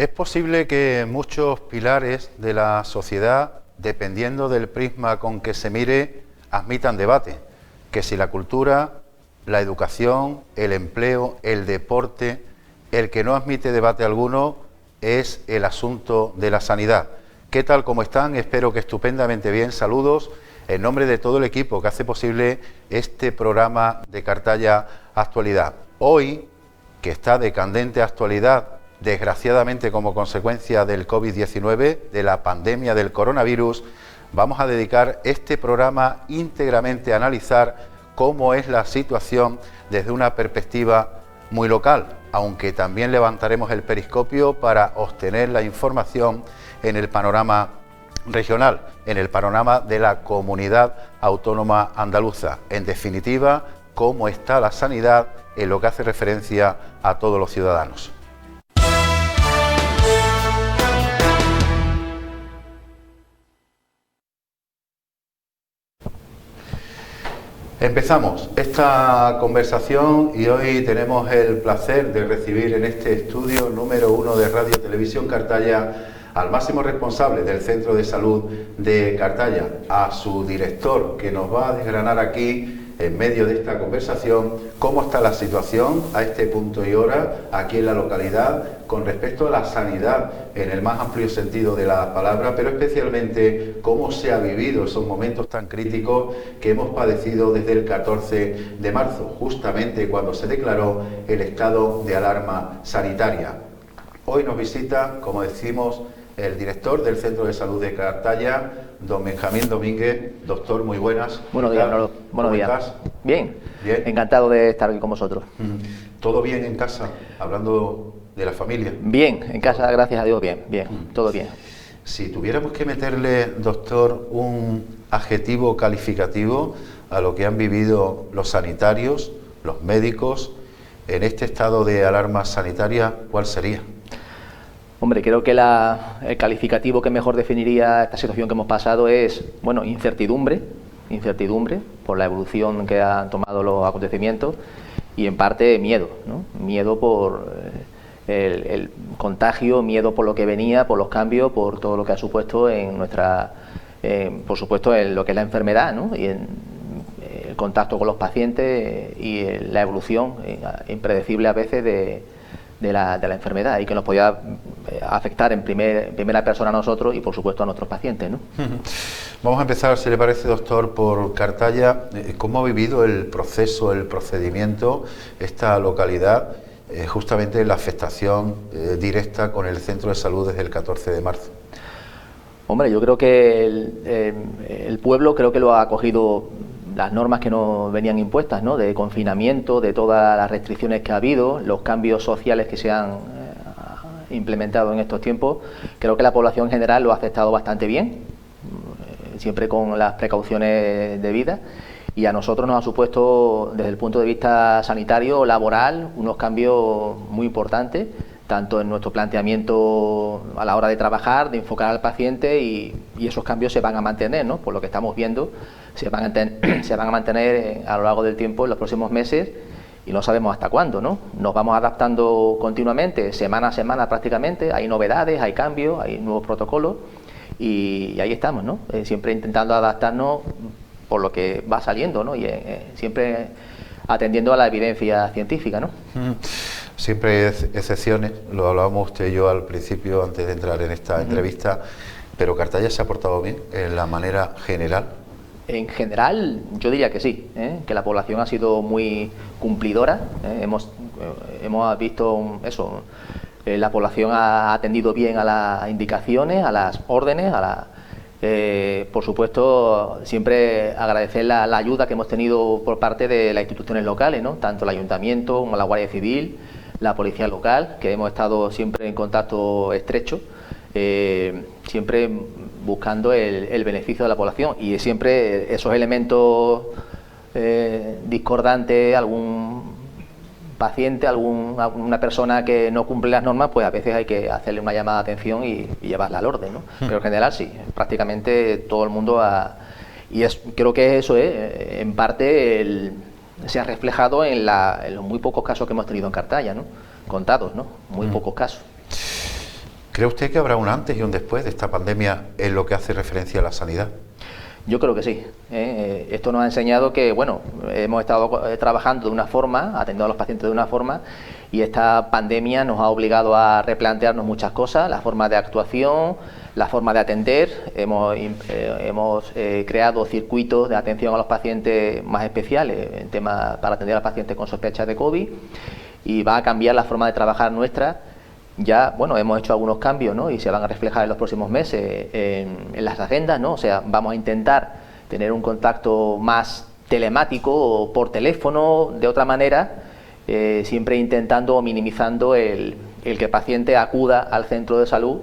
Es posible que muchos pilares de la sociedad, dependiendo del prisma con que se mire, admitan debate, que si la cultura, la educación, el empleo, el deporte, el que no admite debate alguno es el asunto de la sanidad. ¿Qué tal, cómo están? Espero que estupendamente bien. Saludos en nombre de todo el equipo que hace posible este programa de Cartaya Actualidad. Hoy, que está de candente actualidad, desgraciadamente como consecuencia del COVID-19, de la pandemia del coronavirus, vamos a dedicar este programa íntegramente a analizar cómo es la situación desde una perspectiva muy local, aunque también levantaremos el periscopio para obtener la información en el panorama regional, en el panorama de la comunidad autónoma andaluza. En definitiva, cómo está la sanidad en lo que hace referencia a todos los ciudadanos. Empezamos esta conversación y hoy tenemos el placer de recibir en este estudio número 1 de Radio Televisión Cartaya al máximo responsable del Centro de Salud de Cartaya, a su director, que nos va a desgranar aquí en medio de esta conversación cómo está la situación a este punto y hora aquí en la localidad con respecto a la sanidad en el más amplio sentido de la palabra, pero especialmente cómo se ha vivido esos momentos tan críticos que hemos padecido desde el 14 de marzo, justamente cuando se declaró el estado de alarma sanitaria. Hoy nos visita, como decimos, el director del Centro de Salud de Cartaya, don Benjamín Domínguez. Doctor, muy buenas. Buenos días, Manolo. Buenos días. ¿Estás? Bien. Bien. Encantado de estar aquí con vosotros. ¿Todo bien en casa? Hablando de la familia. Bien, en casa, gracias a Dios, bien, todo bien. Si tuviéramos que meterle, doctor, un adjetivo calificativo a lo que han vivido los sanitarios, los médicos, en este estado de alarma sanitaria, ¿cuál sería? Hombre, creo que el calificativo que mejor definiría esta situación que hemos pasado es, bueno, incertidumbre por la evolución que han tomado los acontecimientos y en parte miedo, ¿no? Miedo por el contagio, miedo por lo que venía, por los cambios, por todo lo que ha supuesto en por supuesto, en lo que es la enfermedad, ¿no? Y en el contacto con los pacientes y la evolución impredecible a veces de la enfermedad y que nos podía afectar en primera persona a nosotros y por supuesto a nuestros pacientes, ¿no? Vamos a empezar, si le parece, doctor, por Cartaya. ¿Cómo ha vivido el proceso, el procedimiento, esta localidad, justamente la afectación directa con el centro de salud desde el 14 de marzo? Hombre, yo creo que el pueblo creo que lo ha acogido las normas que nos venían impuestas, ¿no? De confinamiento, de todas las restricciones que ha habido, los cambios sociales que se han implementado en estos tiempos. Creo que la población en general lo ha aceptado bastante bien, siempre con las precauciones debidas, y a nosotros nos ha supuesto, desde el punto de vista sanitario, laboral, unos cambios muy importantes, tanto en nuestro planteamiento a la hora de trabajar, de enfocar al paciente, y esos cambios se van a mantener, ¿no? Por lo que estamos viendo, se van a mantener a lo largo del tiempo, en los próximos meses, y no sabemos hasta cuándo, ¿no? Nos vamos adaptando continuamente, semana a semana prácticamente, hay novedades, hay cambios, hay nuevos protocolos, y ahí estamos, ¿no? Siempre intentando adaptarnos por lo que va saliendo, ¿no? Y siempre atendiendo a la evidencia científica, ¿no? Siempre hay excepciones, lo hablábamos usted y yo al principio antes de entrar en esta entrevista, pero Cartaya se ha portado bien en la manera general. En general, yo diría que sí, que la población ha sido muy cumplidora. Hemos visto eso, la población ha atendido bien a las indicaciones, a las órdenes, por supuesto, siempre agradecer la ayuda que hemos tenido por parte de las instituciones locales, ¿no? Tanto el Ayuntamiento como la Guardia Civil, la Policía Local, que hemos estado siempre en contacto estrecho, siempre buscando el beneficio de la población, y siempre esos elementos discordantes, algún paciente, alguna persona que no cumple las normas, pues a veces hay que hacerle una llamada de atención y llevarla al orden, ¿no? Pero en general sí, prácticamente todo el mundo creo que eso en parte se ha reflejado en los muy pocos casos que hemos tenido en Cartaya, ¿no? Contados, ¿no? Muy pocos casos. ¿Cree usted que habrá un antes y un después de esta pandemia en lo que hace referencia a la sanidad? Yo creo que sí. Esto nos ha enseñado que, bueno, hemos estado trabajando de una forma, atendiendo a los pacientes de una forma, y esta pandemia nos ha obligado a replantearnos muchas cosas, la forma de actuación, la forma de atender. Hemos creado circuitos de atención a los pacientes más especiales, en tema para atender a los pacientes con sospecha de COVID, y va a cambiar la forma de trabajar nuestra. Ya, bueno, hemos hecho algunos cambios, ¿no? Y se van a reflejar en los próximos meses en las agendas, ¿no? O sea, vamos a intentar tener un contacto más telemático o por teléfono, de otra manera, siempre intentando o minimizando el que el paciente acuda al centro de salud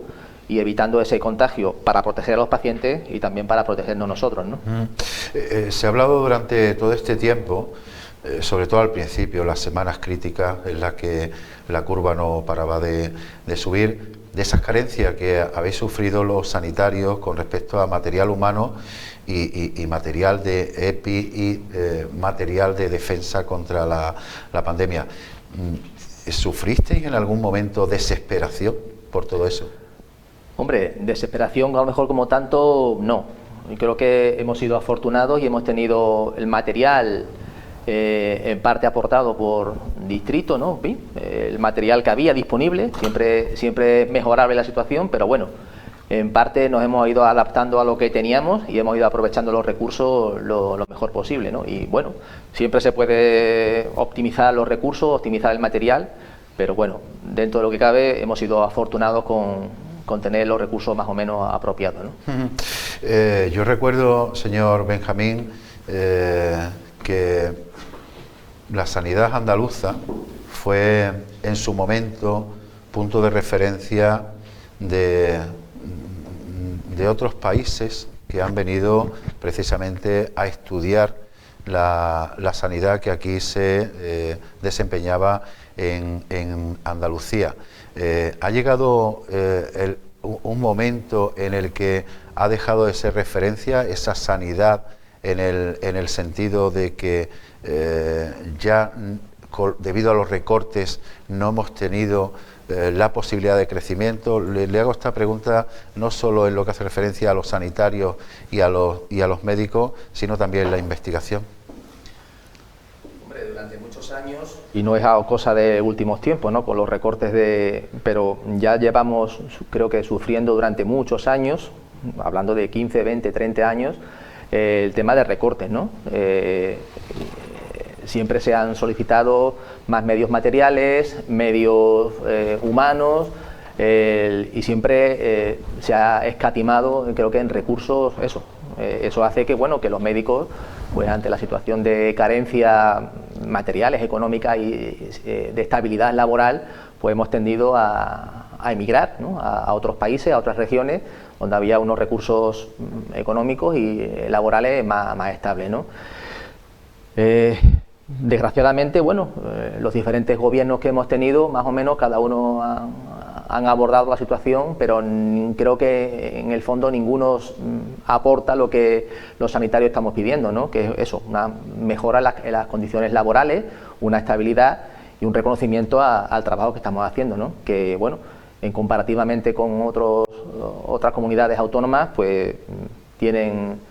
y evitando ese contagio para proteger a los pacientes y también para protegernos nosotros, ¿no? Se ha hablado durante todo este tiempo, sobre todo al principio, las semanas críticas en las que la curva no paraba de subir, de esas carencias que habéis sufrido los sanitarios con respecto a material humano y material de EPI y material de defensa contra la pandemia. ¿Sufristeis en algún momento desesperación por todo eso? Hombre, desesperación a lo mejor como tanto, no. Creo que hemos sido afortunados y hemos tenido el material en parte aportado por distrito, ¿no? El material que había disponible, siempre es mejorable la situación, pero bueno, en parte nos hemos ido adaptando a lo que teníamos y hemos ido aprovechando los recursos lo mejor posible, ¿no? Y bueno, siempre se puede optimizar los recursos, optimizar el material, pero bueno, dentro de lo que cabe hemos sido afortunados con tener los recursos más o menos apropiados, ¿no? Yo recuerdo, señor Benjamín, que la sanidad andaluza fue en su momento punto de referencia de otros países que han venido precisamente a estudiar la sanidad que aquí se desempeñaba en Andalucía. Ha llegado un momento en el que ha dejado de ser referencia esa sanidad en el sentido de que ya debido a los recortes no hemos tenido la posibilidad de crecimiento. Le hago esta pregunta no solo en lo que hace referencia a los sanitarios y a los médicos, sino también en la investigación. Hombre, durante muchos años, y no es cosa de últimos tiempos, ¿no? Con los recortes pero ya llevamos, creo que sufriendo durante muchos años, hablando de 15, 20, 30 años, el tema de recortes, ¿no? Siempre se han solicitado más medios materiales, medios humanos, y siempre se ha escatimado, creo que en recursos, eso. Eso hace que, bueno, que los médicos, pues ante la situación de carencia materiales, económicas y de estabilidad laboral, pues hemos tendido a emigrar, ¿no? A otros países, a otras regiones, donde había unos recursos económicos y laborales más estables, ¿no? Desgraciadamente, bueno, los diferentes gobiernos que hemos tenido, más o menos cada uno han abordado la situación, pero creo que en el fondo ninguno aporta lo que los sanitarios estamos pidiendo, ¿no? Que es eso, una mejora en las condiciones laborales, una estabilidad y un reconocimiento al trabajo que estamos haciendo, ¿no? Que, bueno, en comparativamente con otras comunidades autónomas, pues tienen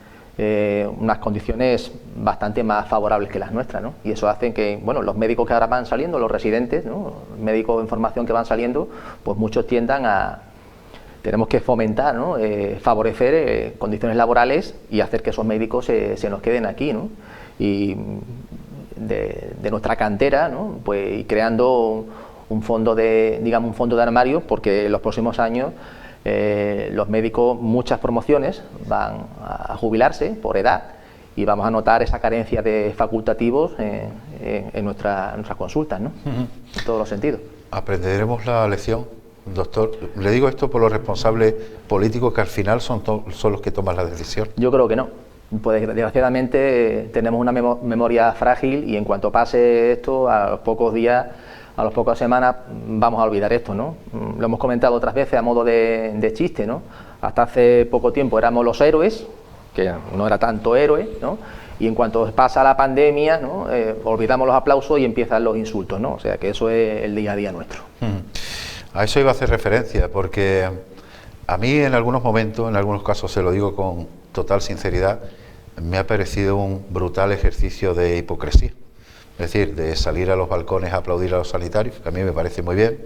unas condiciones bastante más favorables que las nuestras, ¿no? Y eso hace que, bueno, los médicos que ahora van saliendo, los residentes, ¿no? Médicos en formación que van saliendo, pues muchos tiendan tenemos que fomentar, ¿no? Favorecer condiciones laborales y hacer que esos médicos se nos queden aquí, ¿no? Y de nuestra cantera, ¿no? Pues y creando un fondo un fondo de armario, porque en los próximos años los médicos, muchas promociones van a jubilarse por edad y vamos a notar esa carencia de facultativos en nuestras consultas, ¿no? En todos los sentidos. ¿Aprenderemos la lección, doctor? Le digo esto por los responsables políticos que al final son los que toman la decisión. Yo creo que no. Pues desgraciadamente tenemos una memoria frágil y en cuanto pase esto, a los pocos días, a las pocas semanas vamos a olvidar esto, ¿no? Lo hemos comentado otras veces a modo de chiste, ¿no? Hasta hace poco tiempo éramos los héroes, que no era tanto héroe, ¿no? Y en cuanto pasa la pandemia, ¿no? Olvidamos los aplausos y empiezan los insultos, ¿no? O sea que eso es el día a día nuestro. A eso iba a hacer referencia, porque a mí en algunos momentos, en algunos casos se lo digo con total sinceridad, me ha parecido un brutal ejercicio de hipocresía. Es decir, de salir a los balcones a aplaudir a los sanitarios, que a mí me parece muy bien.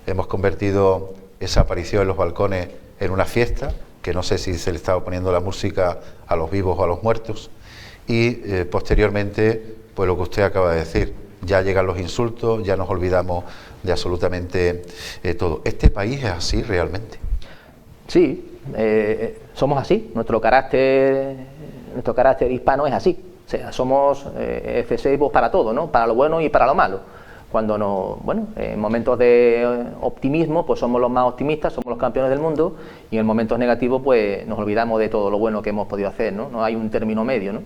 Hemos convertido esa aparición en los balcones en una fiesta, que no sé si se le estaba poniendo la música a los vivos o a los muertos. Y posteriormente, pues lo que usted acaba de decir, ya llegan los insultos, ya nos olvidamos de absolutamente todo. ¿Este país es así realmente? Sí, somos así, nuestro carácter hispano es así. O sea, somos excesivos para todo, ¿no? Para lo bueno y para lo malo. Cuando en momentos de optimismo, pues somos los más optimistas, somos los campeones del mundo, y en momentos negativos, pues nos olvidamos de todo lo bueno que hemos podido hacer, ¿no? No hay un término medio, ¿no?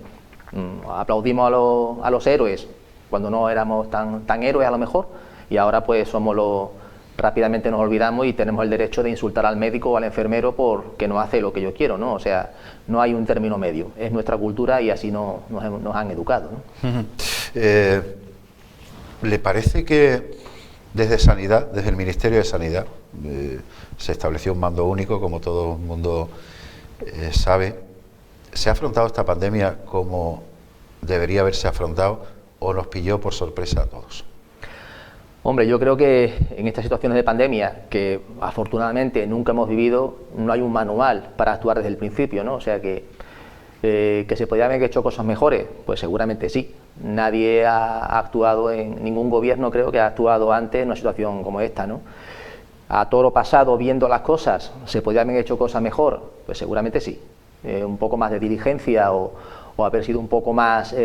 Aplaudimos a los héroes cuando no éramos tan héroes a lo mejor, y ahora pues rápidamente nos olvidamos y tenemos el derecho de insultar al médico o al enfermero porque no hace lo que yo quiero, ¿no? O sea, no hay un término medio, es nuestra cultura y así nos han educado, ¿no? ¿Le parece que desde Sanidad, desde el Ministerio de Sanidad, se estableció un mando único, como todo el mundo sabe, se ha afrontado esta pandemia como debería haberse afrontado o nos pilló por sorpresa a todos? Hombre, yo creo que en estas situaciones de pandemia, que afortunadamente nunca hemos vivido, no hay un manual para actuar desde el principio, ¿no? O sea que se podrían haber hecho cosas mejores, pues seguramente sí. Nadie ha actuado, ningún gobierno creo que ha actuado antes en una situación como esta, ¿no? A toro pasado, viendo las cosas, ¿se podrían haber hecho cosas mejor? Pues seguramente sí. Un poco más de diligencia o haber sido un poco más,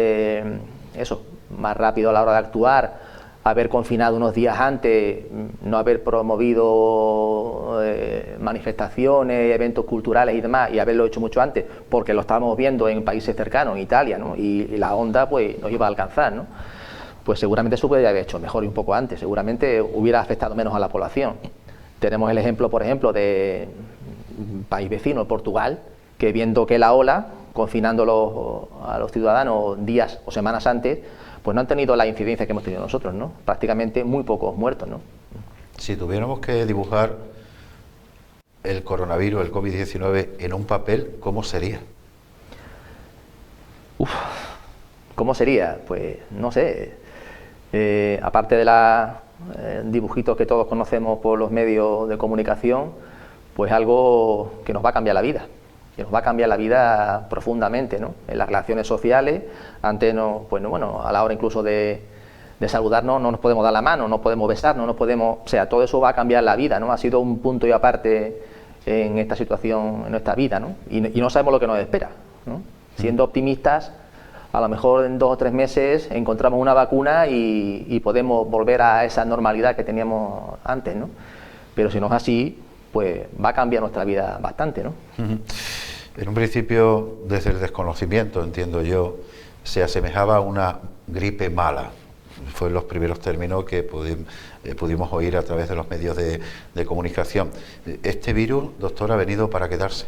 más rápido a la hora de actuar, haber confinado unos días antes, no haber promovido manifestaciones, eventos culturales y demás, y haberlo hecho mucho antes, porque lo estábamos viendo en países cercanos, en Italia, ¿no? Y la onda pues nos iba a alcanzar, ¿no? Pues seguramente eso podría haber hecho mejor y un poco antes, seguramente hubiera afectado menos a la población. Tenemos el ejemplo, por ejemplo, de un país vecino, Portugal, que viendo que la ola, confinando a los ciudadanos días o semanas antes, pues no han tenido la incidencia que hemos tenido nosotros, ¿no? Prácticamente muy pocos muertos, ¿no? Si tuviéramos que dibujar el coronavirus, el COVID-19, en un papel, ¿cómo sería? ¿Cómo sería? Pues no sé. Aparte de los dibujitos que todos conocemos por los medios de comunicación, pues algo que nos va a cambiar la vida. Que nos va a cambiar la vida profundamente, ¿no? En las relaciones sociales, antes a la hora incluso de saludarnos no nos podemos dar la mano, no podemos besarnos, no podemos, o sea, todo eso va a cambiar la vida, ¿no? Ha sido un punto y aparte en esta situación, en nuestra vida, ¿no? Y no sabemos lo que nos espera, ¿no? Siendo optimistas, a lo mejor en 2 o 3 meses encontramos una vacuna y podemos volver a esa normalidad que teníamos antes, ¿no? Pero si no es así, pues va a cambiar nuestra vida bastante, ¿no? En un principio, desde el desconocimiento, entiendo yo, se asemejaba a una gripe mala. Fue los primeros términos que pudimos oír a través de los medios de comunicación. ¿Este virus, doctor, ha venido para quedarse?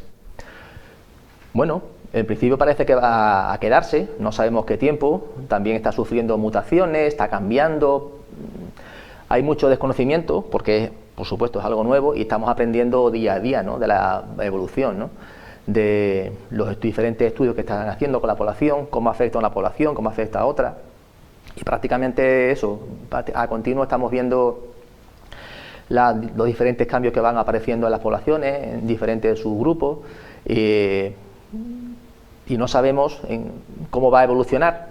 Bueno, en principio parece que va a quedarse, no sabemos qué tiempo, también está sufriendo mutaciones, está cambiando, hay mucho desconocimiento porque, por supuesto, es algo nuevo y estamos aprendiendo día a día, ¿no? De la evolución, ¿no? De los diferentes estudios que están haciendo con la población, cómo afecta a una población, cómo afecta a otra, y prácticamente eso, a continuo estamos viendo los diferentes cambios que van apareciendo en las poblaciones, en diferentes subgrupos, y no sabemos cómo va a evolucionar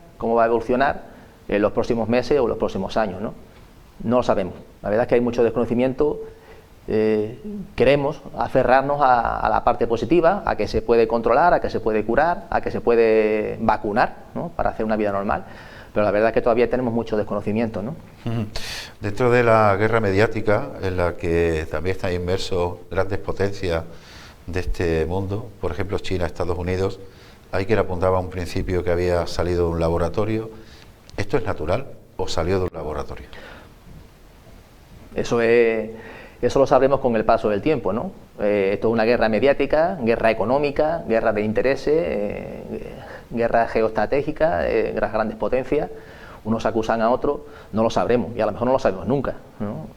en los próximos meses o los próximos años, ¿no? No lo sabemos. La verdad es que hay mucho desconocimiento. Queremos aferrarnos a la parte positiva, a que se puede controlar, a que se puede curar, a que se puede vacunar, ¿no? Para hacer una vida normal. Pero la verdad es que todavía tenemos mucho desconocimiento, ¿no? Dentro de la guerra mediática, en la que también están inmersos grandes potencias de este mundo, por ejemplo China, Estados Unidos, hay quien apuntaba a un principio que había salido de un laboratorio. ¿Esto es natural o salió de un laboratorio? Eso lo sabremos con el paso del tiempo, ¿no? Esto es una guerra mediática, guerra económica, guerra de intereses, guerra geoestratégica, las grandes potencias. Unos acusan a otros, no lo sabremos y a lo mejor no lo sabemos nunca, ¿no?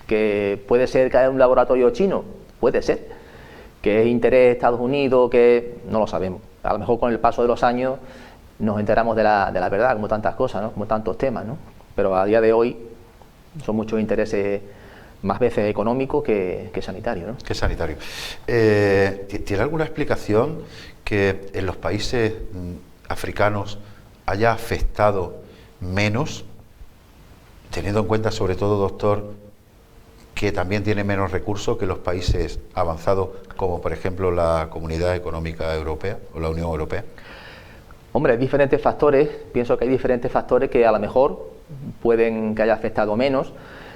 ¿Que puede ser que haya un laboratorio chino? Puede ser. ¿Que es interés de Estados Unidos? Que no lo sabemos. A lo mejor con el paso de los años nos enteramos de la verdad, como tantas cosas, ¿no? Como tantos temas, ¿no? Pero a día de hoy son muchos intereses más veces económicos que sanitarios, ¿no? Que sanitario. ¿Tiene alguna explicación que en los países africanos haya afectado menos, teniendo en cuenta sobre todo, doctor, que también tiene menos recursos que los países avanzados, como por ejemplo la Comunidad Económica Europea o la Unión Europea? Hombre, hay diferentes factores, pienso que hay diferentes factores que a lo mejor pueden que haya afectado menos.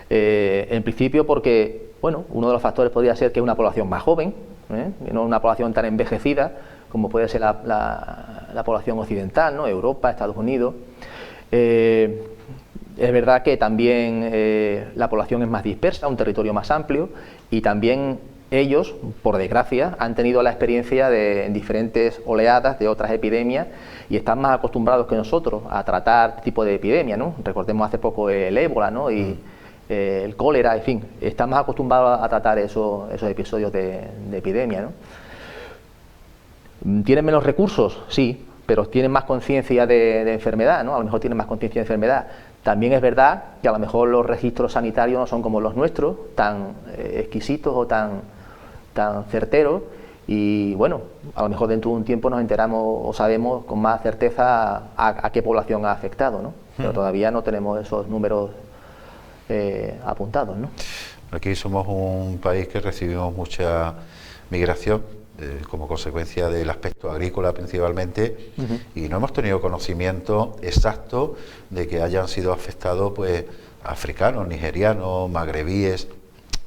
En principio porque, bueno, uno de los factores podría ser que es una población más joven, no una población tan envejecida como puede ser la población occidental, ¿no? Europa, Estados Unidos. Es verdad que también la población es más dispersa, un territorio más amplio, y también ellos, por desgracia, han tenido la experiencia de diferentes oleadas de otras epidemias y están más acostumbrados que nosotros a tratar este tipo de epidemias, ¿no? Recordemos hace poco el ébola, ¿no? Y el cólera, en fin, están más acostumbrados a tratar esos episodios de epidemia, ¿no? ¿Tienen menos recursos? Sí, pero tienen más conciencia de enfermedad, ¿no? A lo mejor tienen más conciencia de enfermedad. También es verdad que a lo mejor los registros sanitarios no son como los nuestros, tan exquisitos o tan certeros, y bueno, a lo mejor dentro de un tiempo nos enteramos o sabemos con más certeza a qué población ha afectado, ¿no? Pero todavía no tenemos esos números apuntados, ¿no? Aquí somos un país que recibimos mucha migración como consecuencia del aspecto agrícola principalmente, y no hemos tenido conocimiento exacto de que hayan sido afectados pues africanos, nigerianos, magrebíes.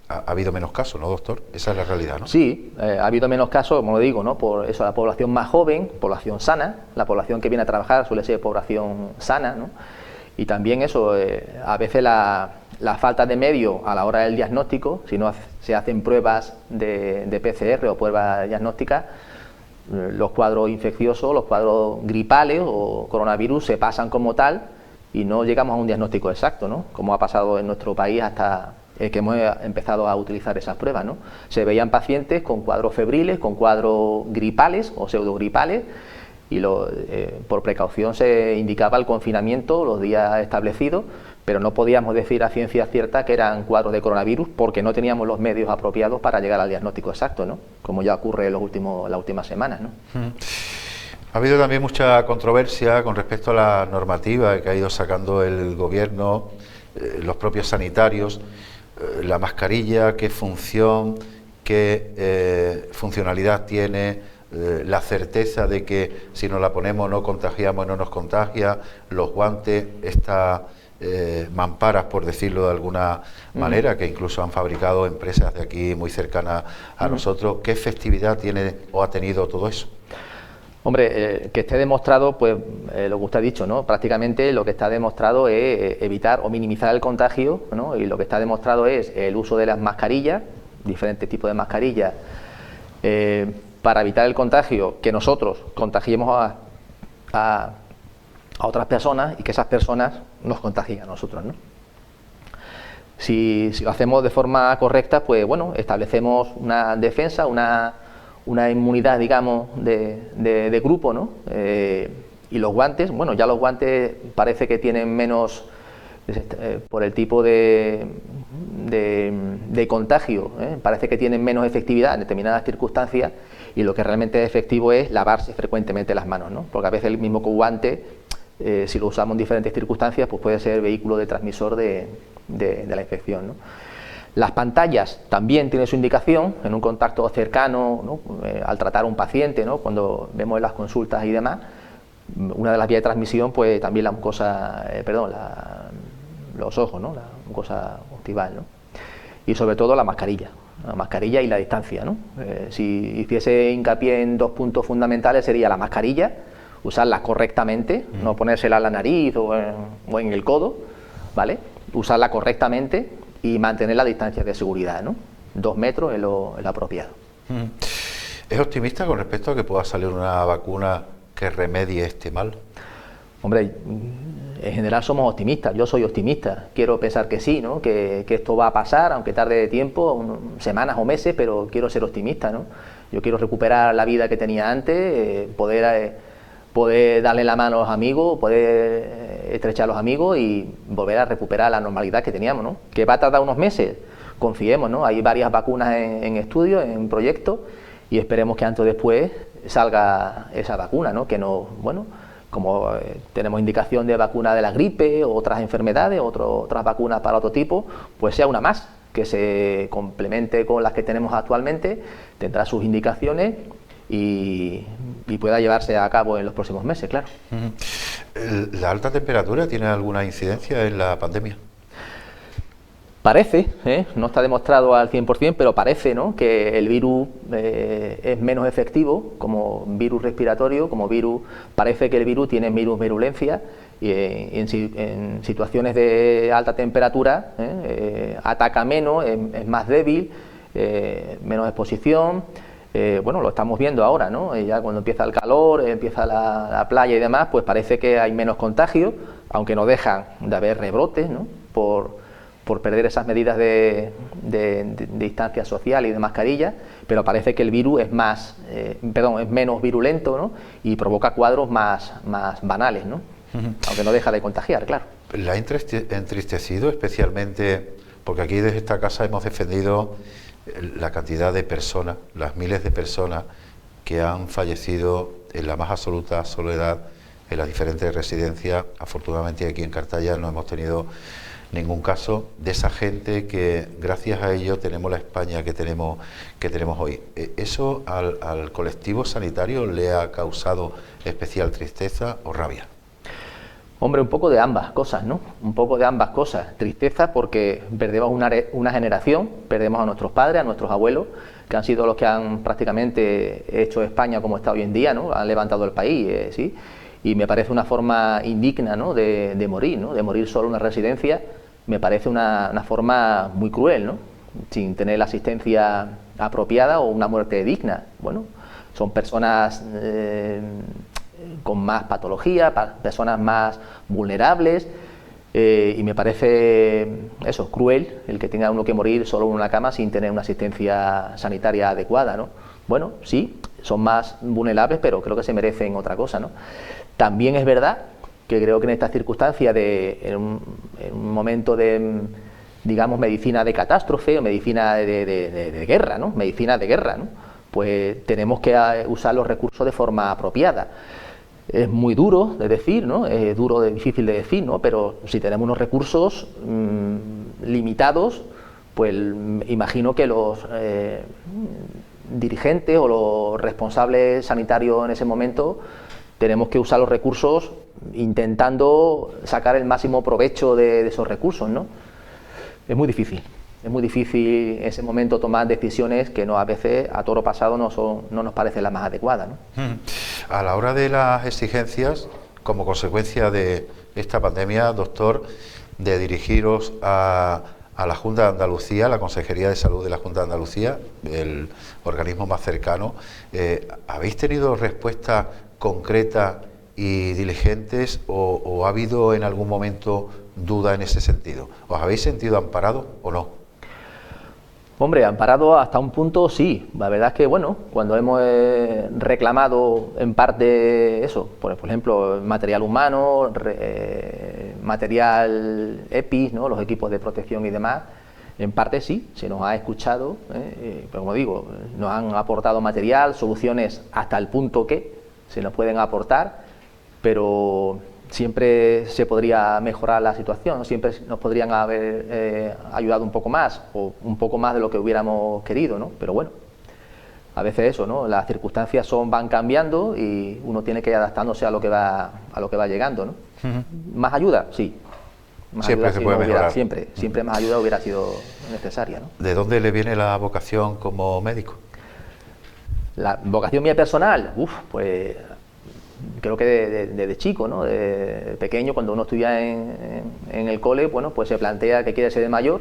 Ha habido menos casos, ¿no, doctor? Esa es la realidad, ¿no? Sí, ha habido menos casos, como lo digo, ¿no? Por eso la población más joven, población sana, la población que viene a trabajar suele ser población sana, ¿no? Y también eso, a veces la falta de medio a la hora del diagnóstico, si no se hacen pruebas de PCR o pruebas diagnósticas, los cuadros infecciosos, los cuadros gripales o coronavirus se pasan como tal y no llegamos a un diagnóstico exacto, ¿no? Como ha pasado en nuestro país hasta que hemos empezado a utilizar esas pruebas, ¿no? Se veían pacientes con cuadros febriles, con cuadros gripales o pseudogripales, y por precaución se indicaba el confinamiento los días establecidos, pero no podíamos decir a ciencia cierta que eran cuadros de coronavirus porque no teníamos los medios apropiados para llegar al diagnóstico exacto, ¿no? Como ya ocurre en las últimas semanas, ¿no? Ha habido también mucha controversia con respecto a la normativa que ha ido sacando el gobierno, los propios sanitarios, la mascarilla, qué función, qué funcionalidad tiene, la certeza de que si nos la ponemos no contagiamos, no nos contagia, los guantes, estas mamparas, por decirlo de alguna manera, que incluso han fabricado empresas de aquí muy cercanas a nosotros. ¿Qué efectividad tiene o ha tenido todo eso? Hombre, que esté demostrado, pues lo que usted ha dicho, ¿no? Prácticamente lo que está demostrado es evitar o minimizar el contagio, ¿no? Y lo que está demostrado es el uso de las mascarillas, diferentes tipos de mascarillas, para evitar el contagio, que nosotros contagiemos a otras personas y que esas personas nos contagien a nosotros, ¿no? Si lo hacemos de forma correcta, pues bueno, establecemos una defensa, una inmunidad, digamos, de grupo, ¿no? Y los guantes, bueno, ya los guantes parece que tienen menos, por el tipo de contagio, parece que tienen menos efectividad en determinadas circunstancias, y lo que realmente es efectivo es lavarse frecuentemente las manos, ¿no? Porque a veces el mismo guante, si lo usamos en diferentes circunstancias, pues puede ser vehículo de transmisor de la infección, ¿no? Las pantallas también tienen su indicación en un contacto cercano, ¿no? Al tratar a un paciente, ¿no? Cuando vemos las consultas y demás, una de las vías de transmisión, pues también la mucosa, los ojos, ¿no? La mucosa occipital, ¿no? Y sobre todo la mascarilla y la distancia, ¿no? Si hiciese hincapié en dos puntos fundamentales, sería la mascarilla, usarla correctamente, no ponérsela a la nariz o en el codo, ¿vale? Usarla correctamente y mantener la distancia de seguridad, ¿no? 2 metros es lo apropiado. ¿Es optimista con respecto a que pueda salir una vacuna que remedie este mal? Hombre, en general somos optimistas, yo soy optimista, quiero pensar que sí, ¿no? Que esto va a pasar, aunque tarde tiempo, semanas o meses, pero quiero ser optimista, ¿no? Yo quiero recuperar la vida que tenía antes, poder darle la mano a los amigos, poder estrechar a los amigos y volver a recuperar la normalidad que teníamos, ¿no? Que va a tardar unos meses, confiemos, ¿no? Hay varias vacunas en estudio, en proyectos, y esperemos que antes o después salga esa vacuna, ¿no? Que no, bueno, como tenemos indicación de vacuna de la gripe, otras enfermedades, otras vacunas para otro tipo, pues sea una más, que se complemente con las que tenemos actualmente, tendrá sus indicaciones y pueda llevarse a cabo en los próximos meses, claro. ¿La alta temperatura tiene alguna incidencia en la pandemia? Parece, no está demostrado al 100%, pero parece, ¿no?, que el virus es menos efectivo como virus respiratorio, como virus, parece que el virus tiene menos virulencia y en situaciones de alta temperatura ataca menos, es más débil, menos exposición. Bueno, lo estamos viendo ahora, ¿no? Ya cuando empieza el calor, empieza la playa y demás, pues parece que hay menos contagios, aunque no dejan de haber rebrotes, ¿no?, por perder esas medidas de distancia social y de mascarilla, pero parece que el virus es es menos virulento, ¿no?, y provoca cuadros más banales, ¿no? Aunque no deja de contagiar, claro. ¿La ha entristecido especialmente? Porque aquí desde esta casa hemos defendido la cantidad de personas, las miles de personas que han fallecido en la más absoluta soledad en las diferentes residencias. Afortunadamente aquí en Cartaya no hemos tenido ningún caso de esa gente que gracias a ello tenemos la España que tenemos hoy. ¿Eso al colectivo sanitario le ha causado especial tristeza o rabia? Hombre, un poco de ambas cosas, ¿no? Un poco de ambas cosas. Tristeza porque perdemos una generación, perdemos a nuestros padres, a nuestros abuelos, que han sido los que han prácticamente hecho España como está hoy en día, ¿no? Han levantado el país, ¿sí? Y me parece una forma indigna, ¿no?, de morir, ¿no?, de morir solo en una residencia. Me parece una forma muy cruel, ¿no?, sin tener la asistencia apropiada o una muerte digna. Bueno, son personas con más patología, personas más vulnerables, y me parece eso, cruel el que tenga uno que morir solo en una cama sin tener una asistencia sanitaria adecuada, ¿no? Bueno, sí, son más vulnerables, pero creo que se merecen otra cosa, ¿no? También es verdad que creo que en estas circunstancias, en un momento de, digamos, medicina de catástrofe o medicina de guerra, ¿no?, medicina de guerra, ¿no?, pues tenemos que usar los recursos de forma apropiada. Es muy duro de decir, ¿no?, es difícil de decir, ¿no?, pero si tenemos unos recursos limitados, pues imagino que los dirigentes o los responsables sanitarios en ese momento tenemos que usar los recursos intentando sacar el máximo provecho de esos recursos, ¿no? Es muy difícil en ese momento tomar decisiones que a veces a toro pasado no nos parecen las más adecuadas, ¿no? A la hora de las exigencias, como consecuencia de esta pandemia, doctor, de dirigiros a la Junta de Andalucía, la Consejería de Salud de la Junta de Andalucía, el organismo más cercano, ¿habéis tenido respuesta concreta y diligentes o ha habido en algún momento duda en ese sentido? ¿Os habéis sentido amparados o no? Hombre, amparado hasta un punto sí. La verdad es que, bueno, cuando hemos reclamado en parte eso, por ejemplo, material humano, material EPI, ¿no?, los equipos de protección y demás, en parte sí, se nos ha escuchado, pero como digo, nos han aportado material, soluciones hasta el punto que se nos pueden aportar, pero siempre se podría mejorar la situación, siempre nos podrían haber ayudado un poco más o un poco más de lo que hubiéramos querido, ¿no? Pero bueno, a veces eso, ¿no?, las circunstancias van cambiando y uno tiene que ir adaptándose a lo que va llegando, ¿no? ¿Más ayuda? Sí. Siempre se puede mejorar. Siempre más ayuda hubiera sido necesaria, ¿no? ¿De dónde le viene la vocación como médico? La vocación mía personal, pues creo que desde chico, ¿no?, de pequeño, cuando uno estudia en el cole, bueno, pues se plantea que quiere ser de mayor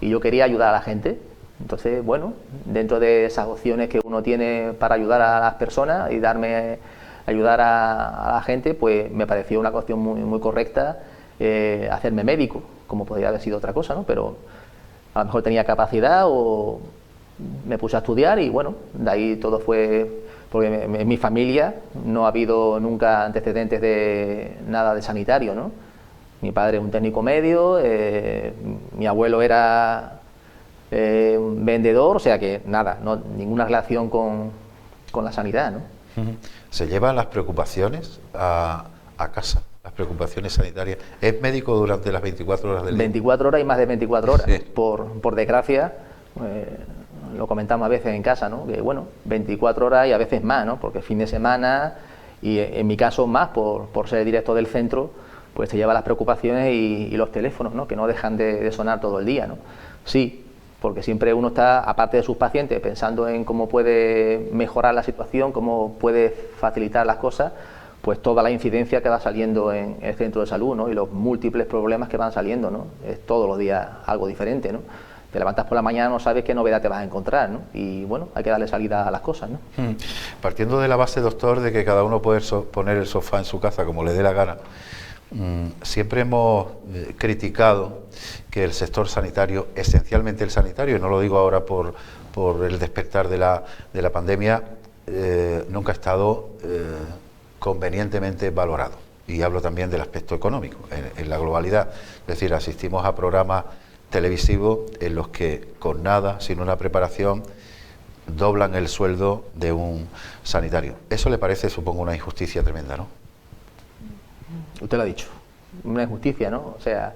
y yo quería ayudar a la gente. Entonces, bueno, dentro de esas opciones que uno tiene para ayudar a las personas y darme ayudar a la gente, pues me pareció una cuestión muy correcta hacerme médico, como podría haber sido otra cosa, ¿no? Pero a lo mejor tenía capacidad o me puse a estudiar y bueno, de ahí todo fue, porque en mi familia no ha habido nunca antecedentes de nada de sanitario, ¿no? Mi padre es un técnico medio, mi abuelo era un vendedor, o sea que nada, ninguna relación con la sanidad, ¿no? ¿Se llevan las preocupaciones a casa? Las preocupaciones sanitarias. ¿Es médico durante las 24 horas del día? 24 horas y más de 24 horas. Sí. Por desgracia, lo comentamos a veces en casa, ¿no? Que bueno, 24 horas y a veces más, ¿no? Porque fin de semana y en mi caso más por ser director del centro, pues te lleva las preocupaciones y los teléfonos, ¿no? Que no dejan de sonar todo el día, ¿no? Sí, porque siempre uno está, aparte de sus pacientes, pensando en cómo puede mejorar la situación, cómo puede facilitar las cosas, pues toda la incidencia que va saliendo en el centro de salud, ¿no? Y los múltiples problemas que van saliendo, ¿no? Es todos los días algo diferente, ¿no? Te levantas por la mañana, no sabes qué novedad te vas a encontrar, ¿no? Y bueno, hay que darle salida a las cosas, ¿no? Partiendo de la base, doctor, de que cada uno puede poner el sofá en su casa como le dé la gana, siempre hemos criticado que el sector sanitario, esencialmente el sanitario, y no lo digo ahora por el despertar de la pandemia, nunca ha estado convenientemente valorado. Y hablo también del aspecto económico, en la globalidad. Es decir, asistimos a programas televisivos en los que con nada, sin una preparación, doblan el sueldo de un sanitario. Eso le parece, supongo, una injusticia tremenda, ¿no? Usted lo ha dicho, una injusticia, ¿no? O sea,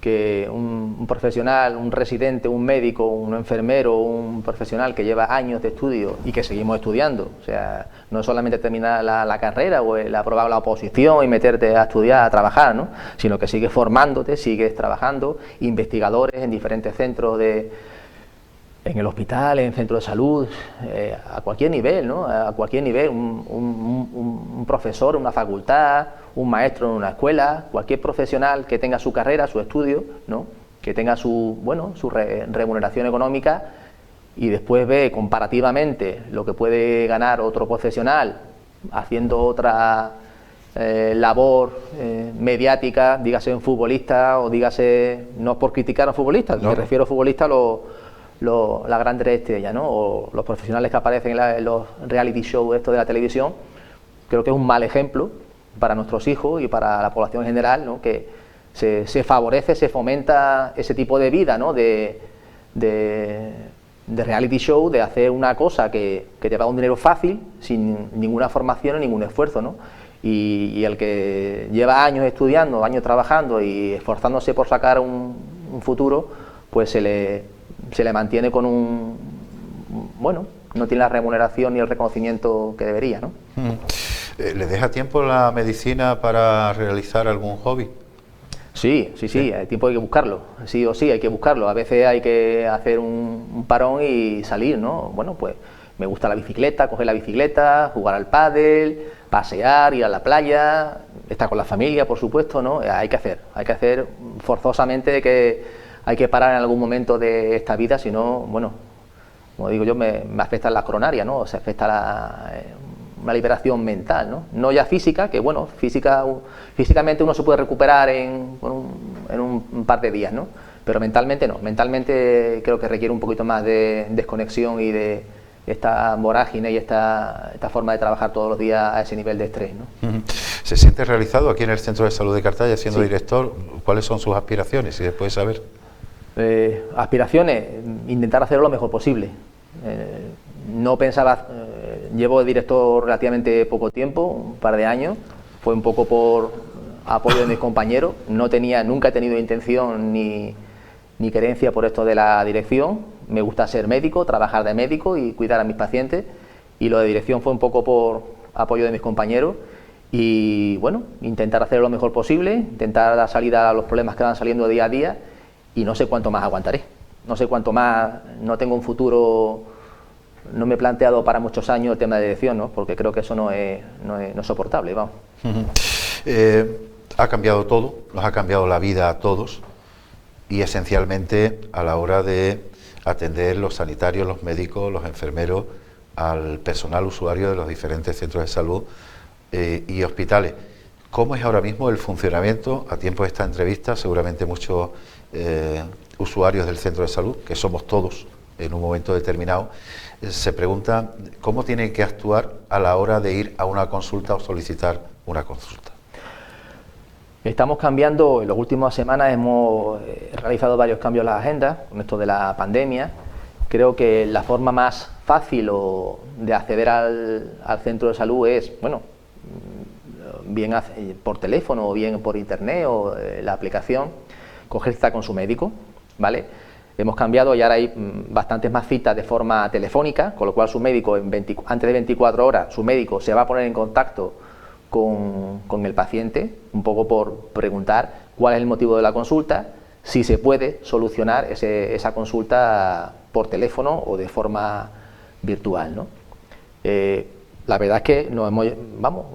que un profesional, un residente, un médico, un enfermero, un profesional que lleva años de estudio y que seguimos estudiando, o sea, no solamente terminar la carrera o el aprobar la oposición y meterte a estudiar, a trabajar, ¿no? Sino que sigues formándote, sigues trabajando, investigadores en diferentes centros en el hospital, en centros de salud, a cualquier nivel, ¿no? A cualquier nivel, un profesor en una facultad, un maestro en una escuela, cualquier profesional que tenga su carrera, su estudio, ¿no? Que tenga su remuneración económica y después ve comparativamente lo que puede ganar otro profesional haciendo otra labor mediática, dígase un futbolista o dígase, no por criticar a un futbolista, no. Me refiero a futbolistas las grandes estrellas, ¿no? O los profesionales que aparecen en los reality shows de la televisión. Creo que es un mal ejemplo para nuestros hijos y para la población en general, ¿no? Que se favorece, se fomenta ese tipo de vida, ¿no? De reality show, de hacer una cosa que te paga un dinero fácil, sin ninguna formación ni ningún esfuerzo, ¿no? Y el que lleva años estudiando, años trabajando y esforzándose por sacar un futuro, pues se le mantiene con no tiene la remuneración ni el reconocimiento que debería, ¿no? ¿Le deja tiempo la medicina para realizar algún hobby? Sí, el tiempo hay que buscarlo, sí o sí hay que buscarlo. A veces hay que hacer un parón y salir, ¿no? Bueno, pues me gusta la bicicleta, coger la bicicleta, jugar al pádel, pasear, ir a la playa, estar con la familia, por supuesto, ¿no? Hay que hacer forzosamente, que hay que parar en algún momento de esta vida, si no, bueno, como digo yo, me afecta la coronaria, ¿no? O sea, afecta una liberación mental, ¿no? No ya física, que bueno, físicamente uno se puede recuperar en un par de días, ¿no? Pero mentalmente no, mentalmente creo que requiere un poquito más de desconexión y de esta vorágine y esta forma de trabajar todos los días a ese nivel de estrés, ¿no? ¿Se siente realizado aquí en el Centro de Salud de Cartaya siendo director? ¿Cuáles son sus aspiraciones, si se puede saber? Aspiraciones, intentar hacerlo lo mejor posible. No pensaba, llevo de director relativamente poco tiempo, un par de años, fue un poco por apoyo de mis compañeros, nunca he tenido intención ni querencia por esto de la dirección. Me gusta ser médico, trabajar de médico y cuidar a mis pacientes, y lo de dirección fue un poco por apoyo de mis compañeros y bueno, intentar hacer lo mejor posible, intentar dar salida a los problemas que van saliendo día a día, y no sé cuánto más aguantaré, no sé cuánto más, no tengo un futuro, no me he planteado para muchos años el tema de dirección, ¿no? Porque creo que eso no es soportable, vamos. Ha cambiado todo, nos ha cambiado la vida a todos, y esencialmente a la hora de atender los sanitarios, los médicos, los enfermeros, al personal usuario de los diferentes centros de salud, y hospitales. ¿Cómo es ahora mismo el funcionamiento? A tiempo de esta entrevista, seguramente muchos usuarios del centro de salud, que somos todos en un momento determinado, se preguntan cómo tienen que actuar a la hora de ir a una consulta o solicitar una consulta. Estamos cambiando, en las últimas semanas hemos realizado varios cambios en la agenda con esto de la pandemia. Creo que la forma más fácil de acceder al centro de salud es, bueno, bien por teléfono o bien por internet o la aplicación, coger cita con su médico, ¿vale? Hemos cambiado y ahora hay bastantes más citas de forma telefónica, con lo cual su médico, antes de 24 horas, su médico se va a poner en contacto con el paciente, un poco por preguntar cuál es el motivo de la consulta, si se puede solucionar esa consulta por teléfono o de forma virtual, ¿no? La verdad es que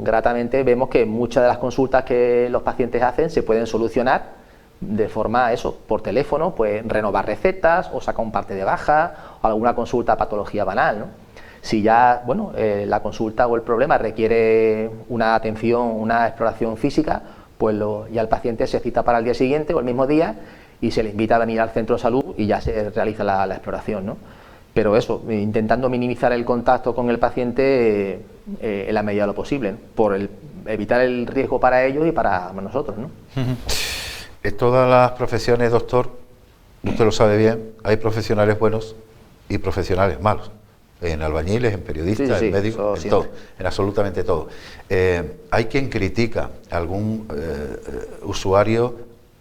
gratamente vemos que muchas de las consultas que los pacientes hacen se pueden solucionar de forma, por teléfono, pues renovar recetas o sacar un parte de baja o alguna consulta patología banal, ¿no? Si ya, la consulta o el problema requiere una atención, una exploración física, pues ya el paciente se cita para el día siguiente o el mismo día y se le invita a venir al centro de salud y ya se realiza la exploración, ¿no? Pero intentando minimizar el contacto con el paciente en la medida de lo posible, ¿no? Por evitar el riesgo para ellos y para nosotros, ¿no? En todas las profesiones, doctor, usted lo sabe bien, hay profesionales buenos y profesionales malos. En albañiles, en periodistas, en médicos, en todo, en absolutamente todo. Hay quien critica a algún usuario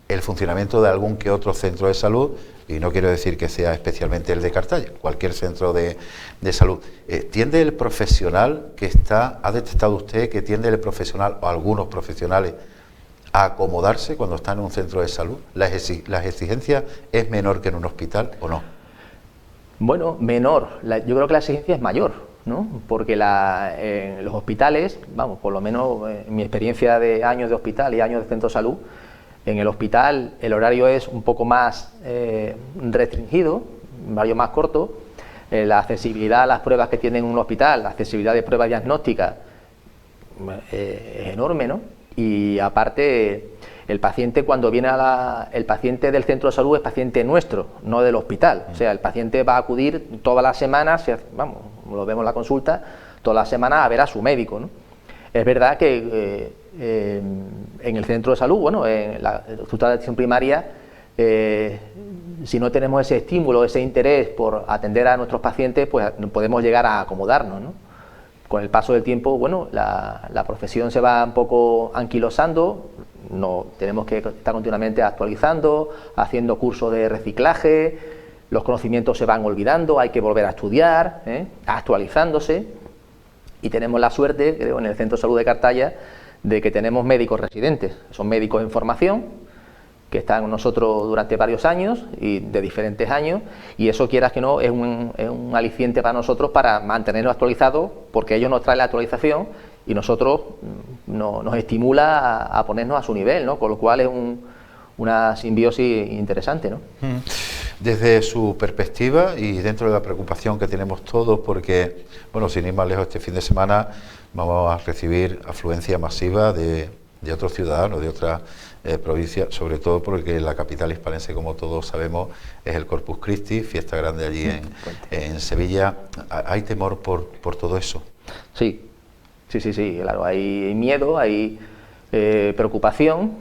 el funcionamiento de algún que otro centro de salud, y no quiero decir que sea especialmente el de Cartaya, cualquier centro de salud. ¿Tiende el profesional ha detectado usted que tiende el profesional o algunos profesionales a acomodarse cuando está en un centro de salud? ¿Las exigencias es menor que en un hospital o no? Bueno, menor. Yo creo que la exigencia es mayor, ¿no? Porque en los hospitales, por lo menos en mi experiencia de años de hospital y años de centro de salud, en el hospital el horario es un poco más restringido, un horario más corto. La accesibilidad a las pruebas que tiene un hospital, la accesibilidad de pruebas diagnósticas es enorme, ¿no? Y aparte, el paciente cuando viene el paciente del centro de salud es paciente nuestro, no del hospital. O sea, el paciente va a acudir todas las semanas, lo vemos en la consulta, todas las semanas a ver a su médico, ¿no? Es verdad que en el centro de salud, en la estructura de atención primaria, si no tenemos ese estímulo, ese interés por atender a nuestros pacientes, pues podemos llegar a acomodarnos, ¿no? Con el paso del tiempo, la profesión se va un poco anquilosando, tenemos que estar continuamente actualizando, haciendo cursos de reciclaje, los conocimientos se van olvidando, hay que volver a estudiar, actualizándose, y tenemos la suerte, creo, en el Centro de Salud de Cartaya, de que tenemos médicos residentes, son médicos en formación, que están con nosotros durante varios años y de diferentes años, y eso, quieras que no, es un aliciente para nosotros para mantenernos actualizados, porque ellos nos traen la actualización y nosotros nos estimula a ponernos a su nivel, ¿no? Con lo cual es una simbiosis interesante, ¿no? Desde su perspectiva y dentro de la preocupación que tenemos todos, porque, sin ir más lejos, este fin de semana vamos a recibir afluencia masiva de otros ciudadanos, de otras provincias, sobre todo porque la capital hispalense, como todos sabemos, es el Corpus Christi, fiesta grande allí en Sevilla. ¿Hay temor por todo eso? Sí, claro, hay miedo, hay preocupación,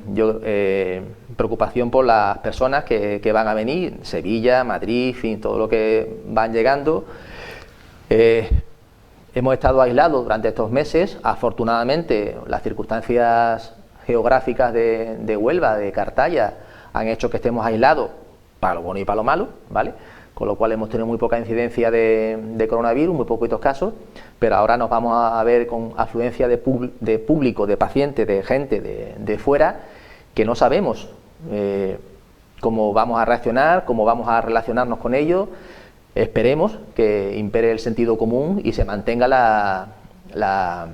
preocupación por las personas que van a venir, Sevilla, Madrid, en fin, todo lo que van llegando. Hemos estado aislados durante estos meses. Afortunadamente, las circunstancias geográficas de Huelva, de Cartaya, han hecho que estemos aislados para lo bueno y para lo malo, ¿vale? Con lo cual hemos tenido muy poca incidencia de coronavirus, muy poquitos casos, pero ahora nos vamos a ver con afluencia de público, de pacientes, de gente de fuera, que no sabemos cómo vamos a reaccionar, cómo vamos a relacionarnos con ellos. Esperemos que impere el sentido común y se mantenga la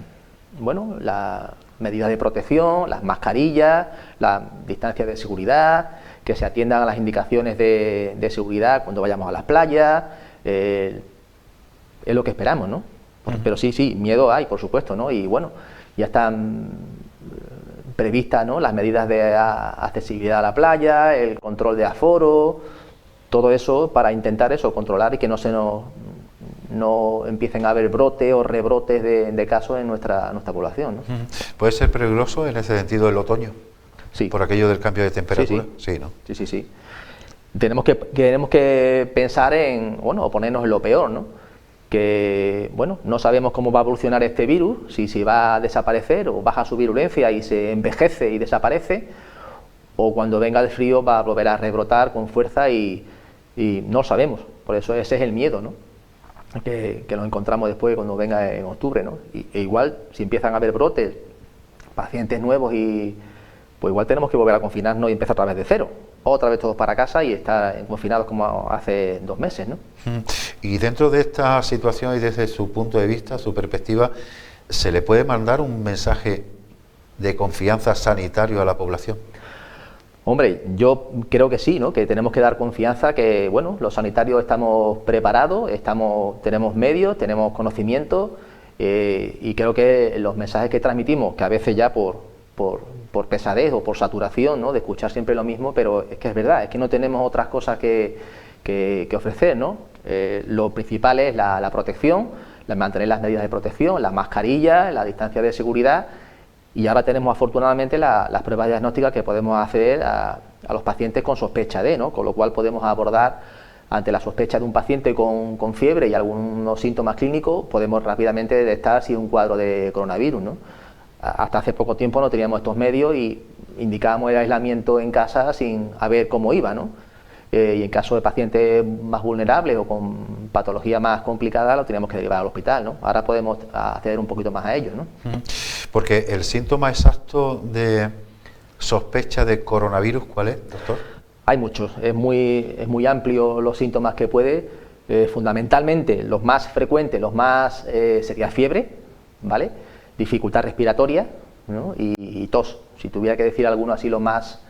medida de protección, las mascarillas, la distancia de seguridad, que se atiendan a las indicaciones de seguridad cuando vayamos a las playas. Es lo que esperamos, ¿no? Pero sí, miedo hay, por supuesto, ¿no? Y ya están previstas, ¿no?, las medidas de accesibilidad a la playa, el control de aforo, todo eso para intentar eso, controlar y que no empiecen a haber brotes o rebrotes de casos en nuestra población, ¿no? ¿Puede ser peligroso en ese sentido el otoño? Sí. ¿Por aquello del cambio de temperatura? Sí, ¿no? Sí. Tenemos que pensar en, bueno, o ponernos en lo peor, ¿no? Que, bueno, no sabemos cómo va a evolucionar este virus, si va a desaparecer o baja su virulencia y se envejece y desaparece, o cuando venga el frío va a volver a rebrotar con fuerza y no lo sabemos. Por eso ese es el miedo, ¿no?, que lo encontramos después cuando venga en octubre, ¿no? E igual, si empiezan a haber brotes, pacientes nuevos, pues igual tenemos que volver a confinarnos y empezar otra vez de cero. Otra vez todos para casa y estar confinados como hace 2 meses, ¿no? Y dentro de esta situación y desde su punto de vista, su perspectiva, ¿se le puede mandar un mensaje de confianza sanitario a la población? Hombre, yo creo que sí, ¿no?, que tenemos que dar confianza, que, bueno, los sanitarios estamos preparados, tenemos medios, tenemos conocimiento, y creo que los mensajes que transmitimos, que a veces ya por pesadez o por saturación, ¿no?, de escuchar siempre lo mismo, pero es que es verdad, es que no tenemos otras cosas que ofrecer, ¿no? Lo principal es la protección, mantener las medidas de protección, las mascarillas, la distancia de seguridad, y ahora tenemos afortunadamente las pruebas diagnósticas que podemos hacer a los pacientes con sospecha de, ¿no?, con lo cual podemos abordar ante la sospecha de un paciente con fiebre y algunos síntomas clínicos, podemos rápidamente detectar si es un cuadro de coronavirus, ¿no? Hasta hace poco tiempo no teníamos estos medios y indicábamos el aislamiento en casa sin ver cómo iba, ¿no? Y en caso de pacientes más vulnerables o con patología más complicada, lo teníamos que llevar al hospital, ¿no? Ahora podemos acceder un poquito más a ellos, ¿no? Porque el síntoma exacto de sospecha de coronavirus, ¿cuál es, doctor? Hay muchos, es muy amplio los síntomas que puede, fundamentalmente los más frecuentes, sería fiebre, ¿vale?, dificultad respiratoria, ¿no?, y tos. Si tuviera que decir alguno así lo más,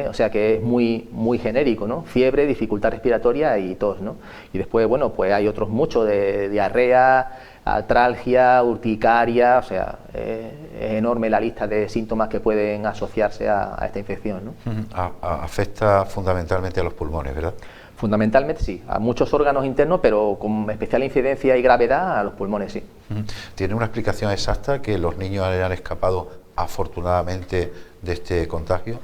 o sea que es muy genérico, ¿no?, fiebre, dificultad respiratoria y tos, ¿no? Y después, bueno, pues hay otros muchos de diarrea, artralgia, urticaria, o sea, es enorme la lista de síntomas que pueden asociarse a esta infección, ¿no? Afecta fundamentalmente a los pulmones, ¿verdad? Fundamentalmente sí, a muchos órganos internos, pero con especial incidencia y gravedad a los pulmones, sí. ¿Tiene una explicación exacta que los niños hayan escapado afortunadamente de este contagio?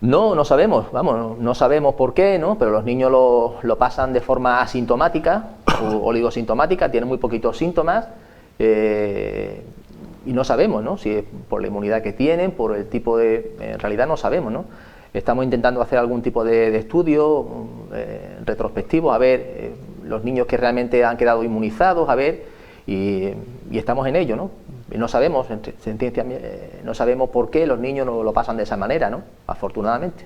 No sabemos, no sabemos por qué, ¿no?, pero los niños lo pasan de forma asintomática o oligosintomática, tienen muy poquitos síntomas, y no sabemos, ¿no?, si es por la inmunidad que tienen, por el tipo de... En realidad no sabemos, ¿no? Estamos intentando hacer algún tipo de estudio retrospectivo, a ver los niños que realmente han quedado inmunizados, a ver, y estamos en ello, ¿no? Y no sabemos, no sabemos por qué los niños no lo pasan de esa manera, ¿no?, afortunadamente.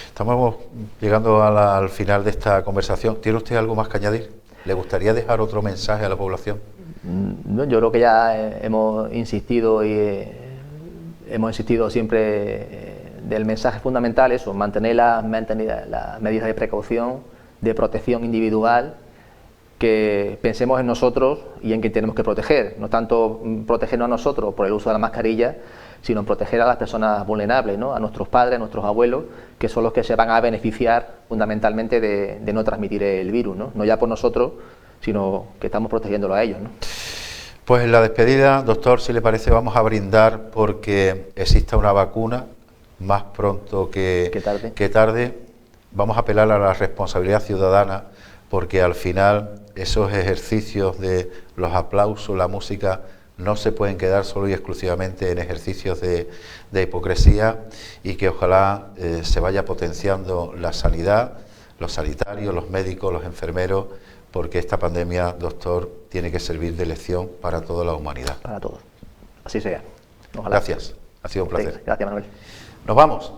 Estamos llegando al final de esta conversación. ¿Tiene usted algo más que añadir? ¿Le gustaría dejar otro mensaje a la población? No, yo creo que ya hemos insistido siempre del mensaje fundamental, eso, mantener las medidas de precaución, de protección individual, que pensemos en nosotros y en quien tenemos que proteger, no tanto protegernos a nosotros por el uso de la mascarilla, sino proteger a las personas vulnerables, ¿no?, a nuestros padres, a nuestros abuelos, que son los que se van a beneficiar fundamentalmente de no transmitir el virus, ¿no? Ya por nosotros, sino que estamos protegiéndolo a ellos, ¿no? Pues en la despedida, doctor, si le parece, vamos a brindar porque exista una vacuna más pronto que tarde. Vamos a apelar a la responsabilidad ciudadana, porque al final esos ejercicios de los aplausos, la música, no se pueden quedar solo y exclusivamente en ejercicios de hipocresía, y que ojalá se vaya potenciando la sanidad, los sanitarios, los médicos, los enfermeros, porque esta pandemia, doctor, tiene que servir de lección para toda la humanidad. Para todos. Así sea. Ojalá. Gracias. Ha sido un placer. Gracias, Manuel. Nos vamos.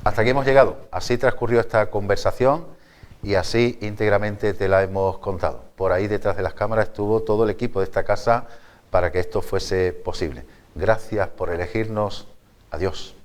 Hasta aquí hemos llegado. Así transcurrió esta conversación y así íntegramente te la hemos contado. Por ahí detrás de las cámaras estuvo todo el equipo de esta casa para que esto fuese posible. Gracias por elegirnos. Adiós.